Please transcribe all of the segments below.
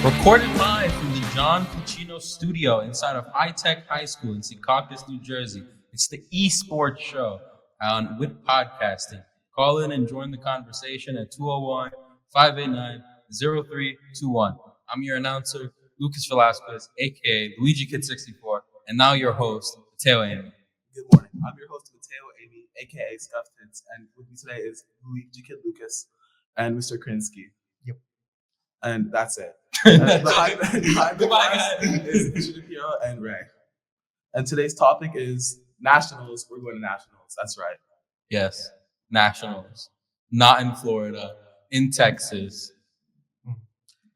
Recorded live from the John Cucino studio inside of High Tech High School in Secaucus, New Jersey. It's the Esports show on with podcasting. Call in and join the conversation at 201-589-0321. I'm your announcer, Lucas Velasquez, aka Luigi Kid 64, and now your host, Mateo Amy. Good morning. I'm your host, Mateo Amy, aka Scuff Tits, and with me today is Luigi Kid Lucas and Mr. Krinsky. Yep. And that's it. Behind the glass is Shapiro and Ray. And today's topic is nationals. We're going to nationals. That's right. Yes, nationals. Not in Florida, in Texas.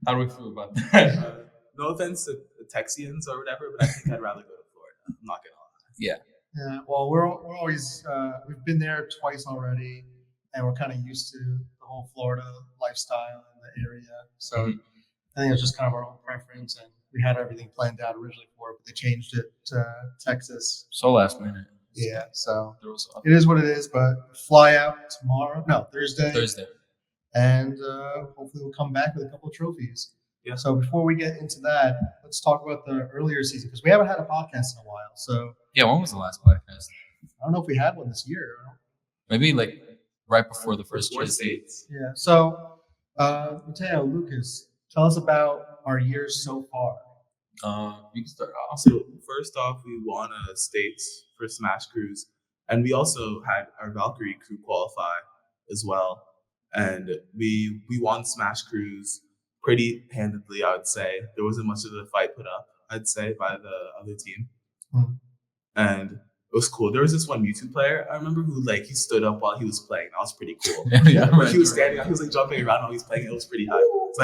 How do we feel about that? No offense to the Texians or whatever, but I think I'd rather go to Florida. I'm not going to lie. Yeah. Yeah. Well, we're always we've been there twice already, and we're kind of used to the whole Florida lifestyle in the area. So I think it's just kind of our own preference, and we had everything planned out originally for it, but they changed it to Texas. So last minute. Yeah. So it is what it is. But fly out tomorrow. No, Thursday. And hopefully we'll come back with a couple of trophies. Yeah. So before we get into that, let's talk about the earlier season because we haven't had a podcast in a while. So yeah, when was the last podcast? I don't know if we had one this year. Maybe like right before the first states. Yeah. So Mateo, Lucas, tell us about our years so far. You can start off. So first off, we won a states for Smash Cruise, and we also had our Valkyrie crew qualify as well. And we won Smash Cruise pretty handedly, I would say. There wasn't much of a fight put up, I'd say, by the other team. And it was cool. There was this one Mewtwo player, I remember, who he stood up while he was playing. That was pretty cool. Yeah, he was standing up, he was jumping around while he was playing. It was pretty high. It's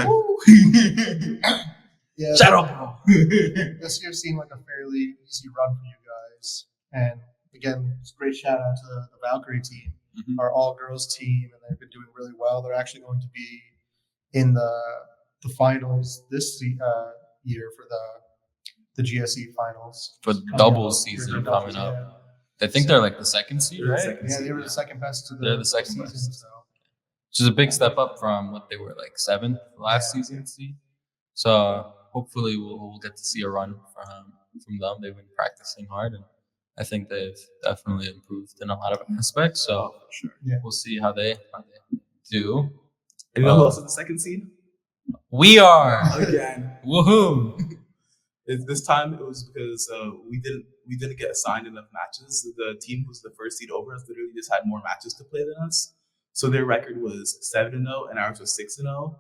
Yeah. Shut up, This year seemed like a fairly easy run for you guys. And again, it's a great shout out to the Valkyrie team, our all-girls team, and they've been doing really well. They're actually going to be in the finals this year for the GSE finals. For doubles season coming up. Yeah. I think they're like the second seed, They're the right? second Yeah, they were the second best to They're the second season, best. so. Which is a big step up from what they were like seventh last season seed. So hopefully we'll get to see a run from them. They've been practicing hard, and I think they've definitely improved in a lot of aspects. So we'll see how they do. And you know who else is the second seed? We are Again. Woohoo! This time it was because we didn't get assigned enough matches. The team who's the first seed over us literally just had more matches to play than us. So their record was 7-0 and ours was 6-0.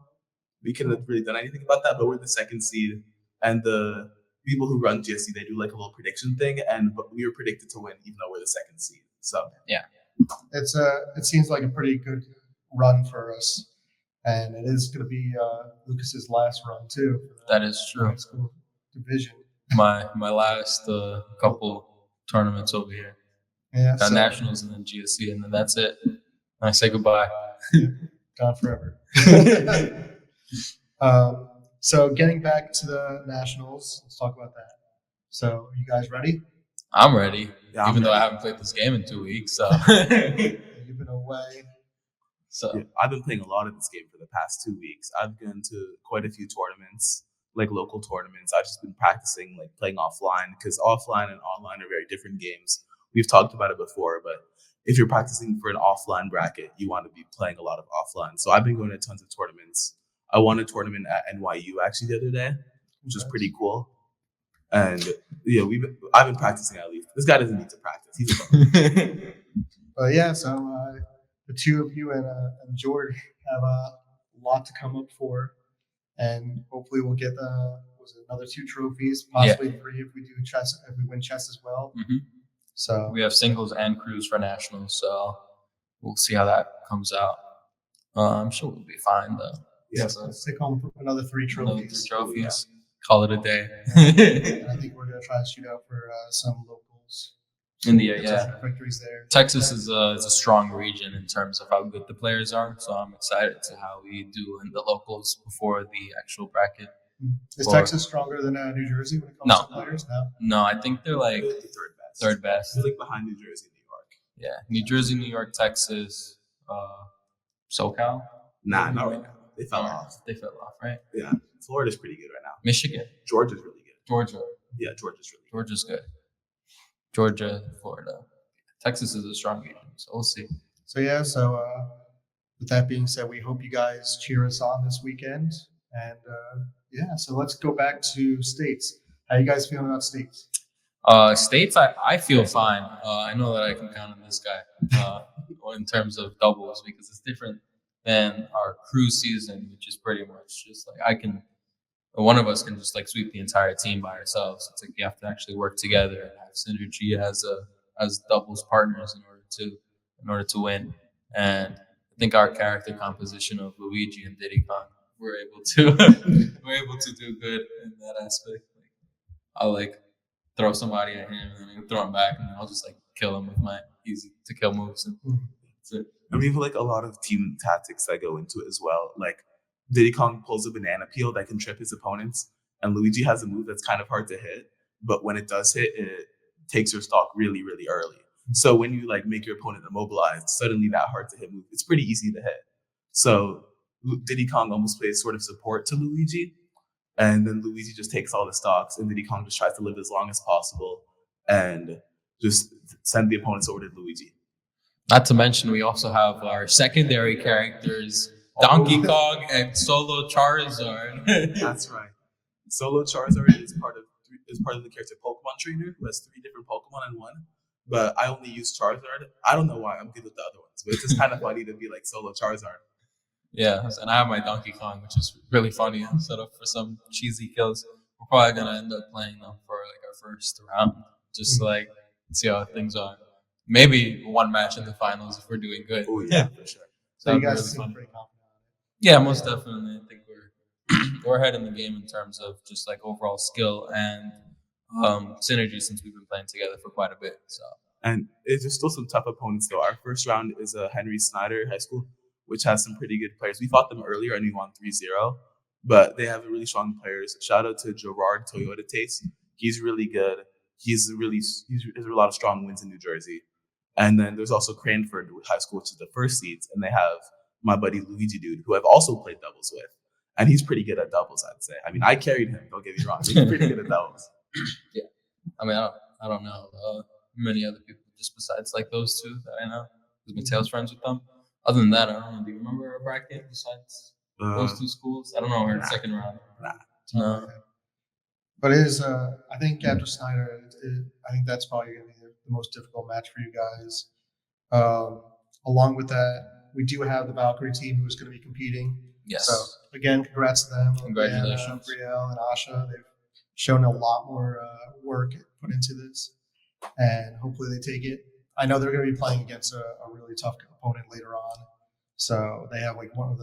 We couldn't have really done anything about that, but we're the second seed. And the people who run GSC, they do like a little prediction thing, but we were predicted to win even though we're the second seed. So yeah, it seems like a pretty good run for us, and it is going to be Lucas's last run too. That is true. High school division. My last couple tournaments over here. Yeah. Got nationals and then GSC, and then that's it. I say goodbye. Gone forever. So getting back to the nationals, let's talk about that. So are you guys ready? I'm ready, yeah, even though I haven't played this game in 2 weeks. So You've been away. So yeah, I've been playing a lot of this game for the past 2 weeks. I've been to quite a few tournaments, like local tournaments. I've just been practicing, like playing offline, because offline and online are very different games. We've talked about it before, but if you're practicing for an offline bracket, you want to be playing a lot of offline. So I've been going to tons of tournaments. I won a tournament at NYU actually the other day, which was pretty cool. And yeah, I've been practicing at least. This guy doesn't need to practice. He's a But yeah, so the two of you and George have a lot to come up for, and hopefully we'll get another 2 trophies, possibly 3 if we do chess, if we win chess as well. So we have singles and crews for nationals, so we'll see how that comes out. I'm sure we'll be fine though. Yeah, so let's take home another 3 trophies. Yeah. Call it a day. And I think we're gonna try to shoot out for some locals. India, yeah. Victories there. Texas is a strong region in terms of how good the players are, so I'm excited to how we do in the locals before the actual bracket. Is Texas stronger than New Jersey when it comes to players? No, I think they're like third best. They're like behind New Jersey, New York. Yeah, New Jersey, New York, Texas, SoCal. Nah, not right now. They fell off. They fell off, right? Yeah, Florida's pretty good right now. Michigan, Georgia's really good. Georgia, Yeah, Georgia's really good. Georgia's good. Georgia, Florida, Texas is a strong game, so we'll see. So yeah, with that being said, we hope you guys cheer us on this weekend. And yeah, so let's go back to states. How you guys feeling about states? States, I feel fine. I know that I can count on this guy in terms of doubles because it's different than our cruise season, which is pretty much just like one of us can just like sweep the entire team by ourselves. It's like you have to actually work together and have synergy as doubles partners in order to win. And I think our character composition of Luigi and Diddy Kong were able to do good in that aspect. Like, I'll like throw somebody at him and then I'll throw him back and then I'll just like kill him with my easy to kill moves. And that's it. And we have like a lot of team tactics that go into it as well. Like Diddy Kong pulls a banana peel that can trip his opponents, and Luigi has a move that's kind of hard to hit, but when it does hit, it takes your stock really, really early. So when you like make your opponent immobilized, suddenly that hard to hit move, it's pretty easy to hit. So Diddy Kong almost plays sort of support to Luigi, and then Luigi just takes all the stocks, and Diddy Kong just tries to live as long as possible and just send the opponents over to Luigi. Not to mention, we also have our secondary characters, Donkey Kong and Solo Charizard. That's right. Solo Charizard is part of the character Pokemon Trainer, who has 3 different Pokemon in one. But I only use Charizard. I don't know why. I'm good with the other ones, but it's just kind of funny to be like Solo Charizard. Yeah, and I have my Donkey Kong, which is really funny. Set up for some cheesy kills. We're probably gonna end up playing them for like our first round, just like see how things are. Maybe one match in the finals if we're doing good. Oh yeah, for sure. So you guys seem pretty confident. Yeah, most definitely. I think we're ahead in the game in terms of just like overall skill and synergy since we've been playing together for quite a bit. So and there's still some tough opponents though. Our first round is Henry Snyder High School, which has some pretty good players. We fought them earlier and we won 3-0, but they have really strong players. Shout out to Gerard Toyota Taste. He's really good. He has a lot of strong wins in New Jersey. And then there's also Cranford High School, which is the first seeds, and they have my buddy Luigi Dude, who I've also played doubles with. And he's pretty good at doubles, I'd say. I mean, I carried him, don't get me wrong. He's pretty good at doubles. Yeah. I mean, I don't know many other people just besides like those two that I know. Because Mateo's friends with them. Other than that, I don't know. Do you remember our bracket besides those 2 schools? I don't know. We're in the second round. No. But it is, I think after Snyder, I think that's probably going to be the most difficult match for you guys. Along with that, we do have the Valkyrie team who's going to be competing. Yes. So again, congrats to them. Congratulations. Brielle and Asha. They've shown a lot more work put into this, and hopefully they take it. I know they're going to be playing against a really tough opponent later on. So they have like one of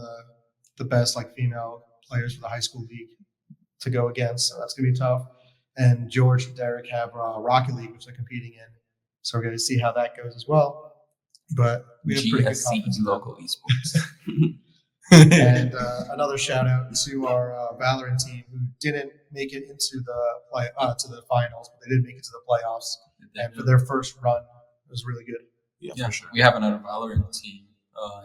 the best like female players for the high school league to go against. So that's going to be tough. And George and Derek have Rocket League, which they're competing in. So we're going to see how that goes as well. But we have pretty good confidence in local esports. And another shout out to our Valorant team who didn't make it into the to the finals, but they did make it to the playoffs. And for their first run, it was really good. Yeah, for sure. We haven't had a Valorant team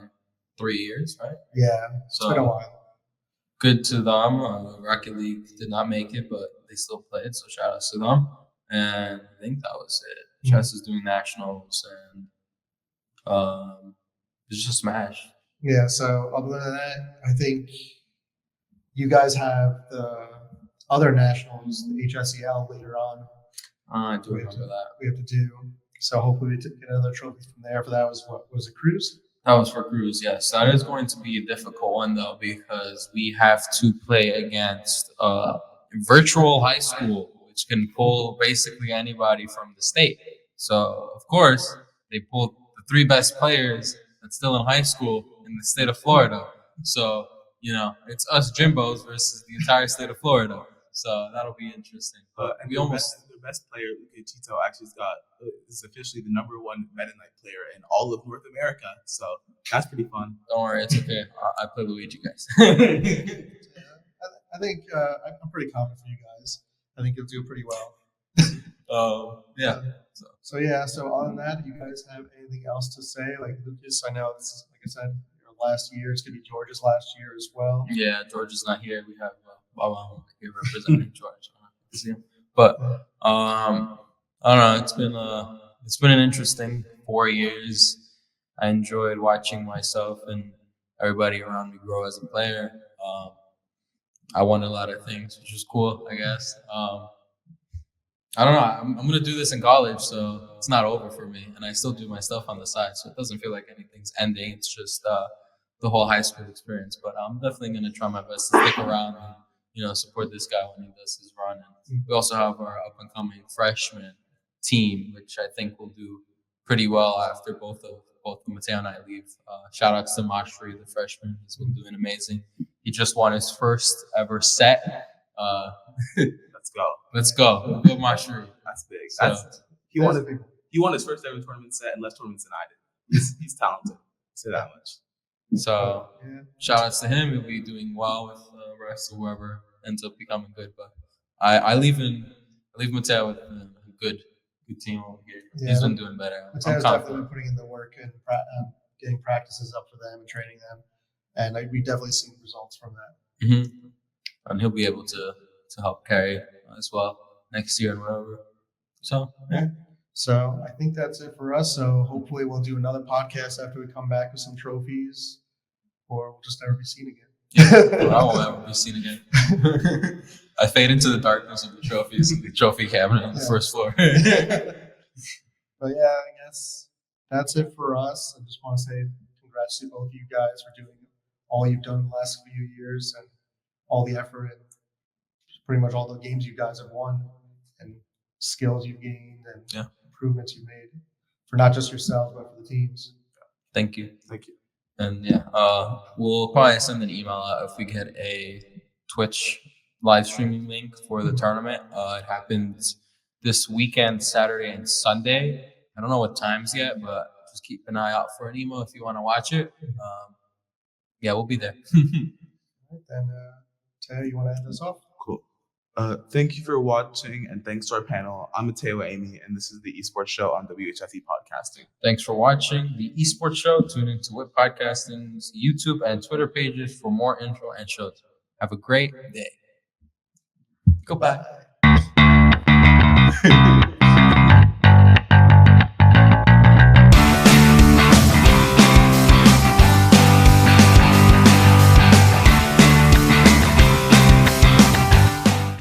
in 3 years, right? Yeah, it's been a while. Good to them. Rocket League did not make it, but they still played, so shout out to them. And I think that was it. Chess is doing nationals, and it's just Smash. Yeah, so other than that, I think you guys have the other nationals, the HSEL later on. I do remember that. We have to do. So hopefully we get another trophy from there. For that was a cruise? That was for cruise, yes. That is going to be a difficult one though, because we have to play against virtual high school, which can pull basically anybody from the state. So of course they pulled the 3 best players that's still in high school in the state of Florida. So, it's us Jimbos versus the entire state of Florida. So that'll be interesting. But and the best player, Luke Tito, actually is officially the #1 Meta Knight player in all of North America. So that's pretty fun. Don't worry, it's okay. I play Luigi, guys. I think I'm pretty confident for you guys. I think you'll do pretty well. Yeah. So other than that, do you guys have anything else to say? Like Lucas, I know this is, like I said, you're last year. It's going to be George's last year as well. Yeah, George is not here. We have here representing George. I don't know if you see him. But I don't know. It's been an interesting 4 years. I enjoyed watching myself and everybody around me grow as a player. I won a lot of things, which was cool, I guess. I don't know. I'm going to do this in college, so it's not over for me. And I still do my stuff on the side, so it doesn't feel like anything's ending. It's just the whole high school experience. But I'm definitely going to try my best to stick around and, support this guy when he does his run. And we also have our up-and-coming freshman team, which I think will do pretty well after both Mateo and I leave. Shout out to Mashri, the freshman. He's been doing amazing. He just won his first ever set. Let's go. Go Mashri. That's big. So, he won his first ever tournament set and less tournaments than I did. He's talented. Say that much. So shout outs to him. He'll be doing well with the rest of whoever ends up becoming good. But I leave Mateo with a good team over here. Yeah, he's been doing better. Mateo's definitely been putting in the work and getting practices up for them and training them. And we definitely seen results from that. Mm-hmm. And he'll be able to help carry as well next year and whatever. So So I think that's it for us. So hopefully we'll do another podcast after we come back with some trophies, or we'll just never be seen again. Yeah, I won't ever be seen again. I fade into the darkness of the trophies, the trophy cabinet on the first floor. But yeah, I guess that's it for us. I just want to say congrats to both of you guys for doing all you've done in the last few years and all the effort and pretty much all the games you guys have won and skills you've gained and improvements you've made for not just yourselves but for the teams. Thank you. And we'll probably send an email out if we get a Twitch live streaming link for the tournament. It happens this weekend, Saturday and Sunday. I don't know what times yet, but just keep an eye out for an email if you want to watch it. We'll be there. All right, then, Teo, you want to end this off? Cool. Thank you for watching, and thanks to our panel. I'm Mateo Amy, and this is the Esports Show on WHFE Podcasting. Thanks for watching the Esports Show. Tune into Whip Podcasting's YouTube and Twitter pages for more info and shows. Have a great day. Goodbye.